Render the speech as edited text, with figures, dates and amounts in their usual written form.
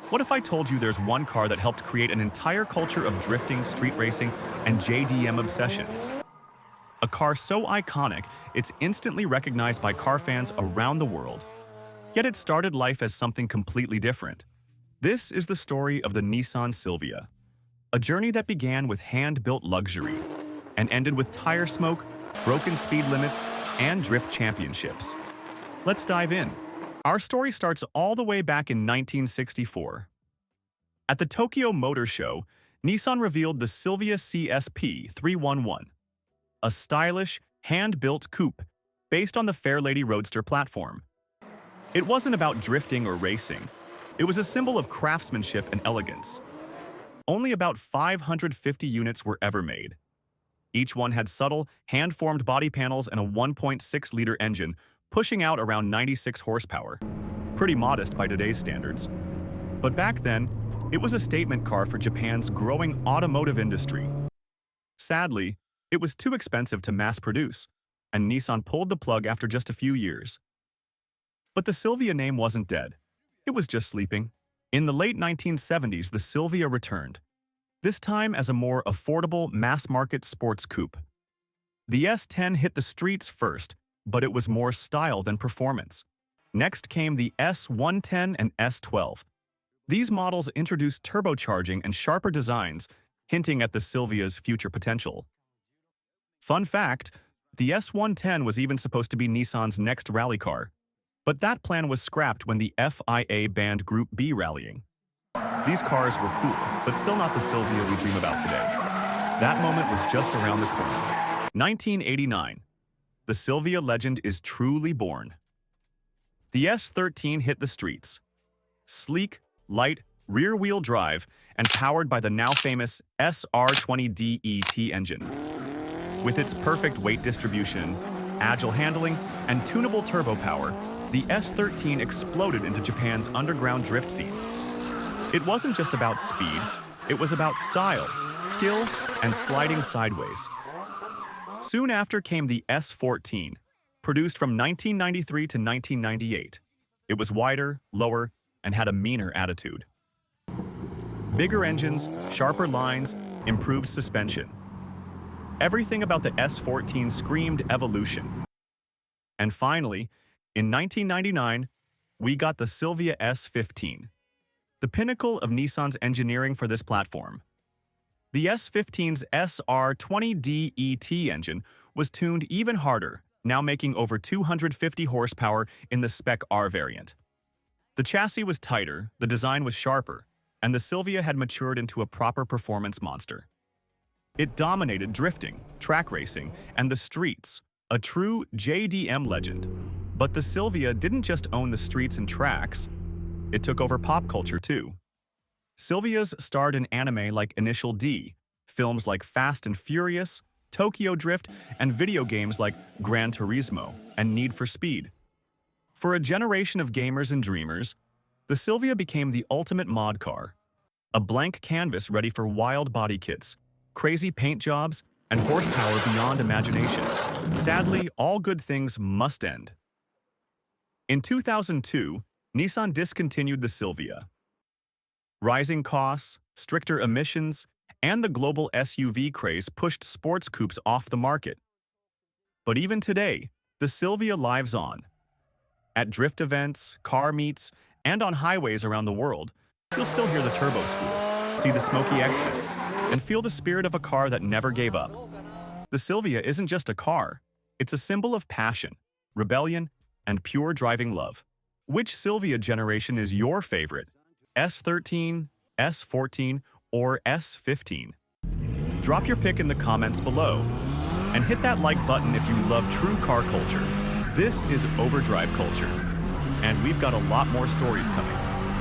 What if I told you there's one car that helped create an entire culture of drifting, street racing, and JDM obsession? A car so iconic, it's instantly recognized by car fans around the world. Yet it started life as something completely different. This is the story of the Nissan Silvia, a journey that began with hand-built luxury and ended with tire smoke, broken speed limits, and drift championships. Let's dive in. Our story starts all the way back in 1964. At the Tokyo Motor Show, Nissan revealed the Silvia CSP 311, a stylish, hand-built coupe based on the Fairlady Roadster platform. It wasn't about drifting or racing. It was a symbol of craftsmanship and elegance. Only about 550 units were ever made. Each one had subtle, hand-formed body panels and a 1.6-liter engine, pushing out around 96 horsepower. Pretty modest by today's standards. But back then, it was a statement car for Japan's growing automotive industry. Sadly, it was too expensive to mass produce, and Nissan pulled the plug after just a few years. But the Silvia name wasn't dead. It was just sleeping. In the late 1970s, the Silvia returned, this time as a more affordable mass-market sports coupe. The S10 hit the streets first, but it was more style than performance. Next came the S110 and S12. These models introduced turbocharging and sharper designs, hinting at the Silvia's future potential. Fun fact, the S110 was even supposed to be Nissan's next rally car, but that plan was scrapped when the FIA banned Group B rallying. These cars were cool, but still not the Silvia we dream about today. That moment was just around the corner. 1989. The Silvia legend is truly born. The S13 hit the streets. Sleek, light, rear-wheel drive, and powered by the now famous SR20DET engine. With its perfect weight distribution, agile handling, and tunable turbo power, the S13 exploded into Japan's underground drift scene. It wasn't just about speed, it was about style, skill, and sliding sideways. Soon after came the S14, produced from 1993 to 1998. It was wider, lower, and had a meaner attitude. Bigger engines, sharper lines, improved suspension. Everything about the S14 screamed evolution. And finally, in 1999, we got the Silvia S15, the pinnacle of Nissan's engineering for this platform. The S15's SR20DET engine was tuned even harder, now making over 250 horsepower in the Spec R variant. The chassis was tighter, the design was sharper, and the Silvia had matured into a proper performance monster. It dominated drifting, track racing, and the streets, a true JDM legend. But the Silvia didn't just own the streets and tracks, it took over pop culture too. Silvias starred in anime like Initial D, films like Fast and Furious, Tokyo Drift, and video games like Gran Turismo and Need for Speed. For a generation of gamers and dreamers, the Silvia became the ultimate mod car, a blank canvas ready for wild body kits, crazy paint jobs, and horsepower beyond imagination. Sadly, all good things must end. In 2002, Nissan discontinued the Silvia. Rising costs, stricter emissions, and the global SUV craze pushed sports coupes off the market. But even today, the Silvia lives on. At drift events, car meets, and on highways around the world, you'll still hear the turbo spool, see the smoky exits, and feel the spirit of a car that never gave up. The Silvia isn't just a car, it's a symbol of passion, rebellion, and pure driving love. Which Silvia generation is your favorite? S13, S14, or S15? Drop your pick in the comments below. And hit that like button if you love true car culture. This is Overdrive Culture. And we've got a lot more stories coming.